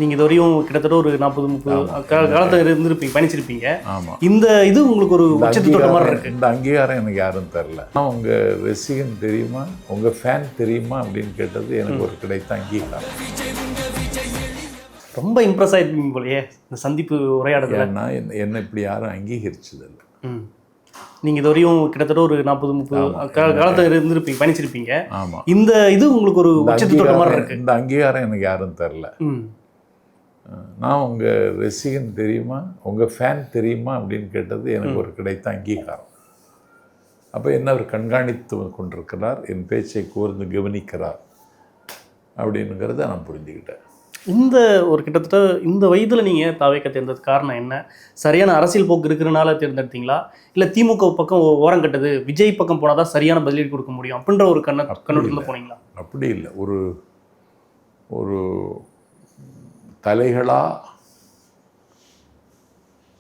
நீங்கள் இதுவரையும் கிட்டத்தட்ட ஒரு 40-30 காலத்தில் இருந்திருப்பீங்க, பயணிச்சிருப்பீங்க. ஆமாம். இந்த இது உங்களுக்கு ஒரு உச்சத்து தொட்ட மாதிரி இருக்கு. இந்த அங்கீகாரம் எனக்கு யாரும் தரல. உங்கள் ரசிகன் தெரியுமா, உங்கள் ஃபேன் தெரியுமா அப்படின்னு கேட்டது எனக்கு ஒரு கிடைத்த அங்கீகாரம். ரொம்ப இம்ப்ரெஸ் ஆகிருப்பீங்க போலயே இந்த சந்திப்பு உரையாடல. ஏன்னா என்னை இப்படி யாரும் அங்கீகரிச்சதில்லை. நீங்கள் இதுவரையும் கிட்டத்தட்ட ஒரு 40-30 காலத்தில் இருந்திருப்பீங்க, பயணிச்சிருப்பீங்க. ஆமாம். இந்த இது உங்களுக்கு ஒரு உச்சத்து தொட்ட மாதிரி இருக்கு. இந்த அங்கீகாரம் எனக்கு யாரும் தரல. நான் உங்கள் ரசிகன் தெரியுமா, உங்கள் ஃபேன் தெரியுமா அப்படின்னு கேட்டது எனக்கு ஒரு கிடைத்த அங்கீகாரம். அப்போ என்ன அவர் கண்காணித்து கொண்டிருக்கிறார், என் பேச்சை கூர்ந்து கவனிக்கிறார் அப்படிங்கிறத நான் புரிஞ்சுக்கிட்டேன். இந்த ஒரு கிட்டத்தட்ட இந்த வயதில் நீங்கள் தாவேக்க தேர்ந்தது காரணம் என்ன? சரியான அரசியல் போக்கு இருக்கிறனால தேர்ந்தெடுத்தீங்களா, இல்லை திமுக பக்கம் ஓரம் கட்டது விஜய் பக்கம் போனால் தான் சரியான பதிலீடு கொடுக்க முடியும் அப்படின்ற ஒரு கண்ணோட்டத்தில் போனீங்களா? அப்படி இல்லை. ஒரு தலைகளா,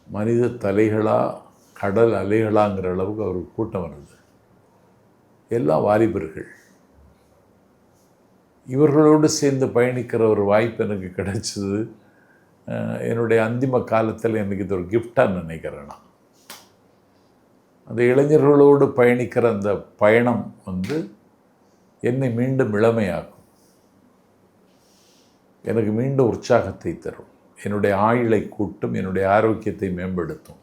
மனித தலைகளா, கடல் அலைகளாங்கிற அளவுக்கு அவருக்கு கூட்டம் வருது. எல்லாம் வாலிபர்கள். இவர்களோடு சேர்ந்து பயணிக்கிற ஒரு வாய்ப்பு எனக்கு கிடைச்சது. என்னுடைய அந்திம காலத்தில் எனக்கு இது ஒரு கிஃப்டாக நினைக்கிறேன். நான் அந்த இளைஞர்களோடு பயணிக்கிற அந்த பயணம் என்னை மீண்டும் இளமையாகும், எனக்கு மீண்டும் உற்சாகத்தை தரும், என்னுடைய ஆயுளை கூட்டும், என்னுடைய ஆரோக்கியத்தை மேம்படுத்தும்.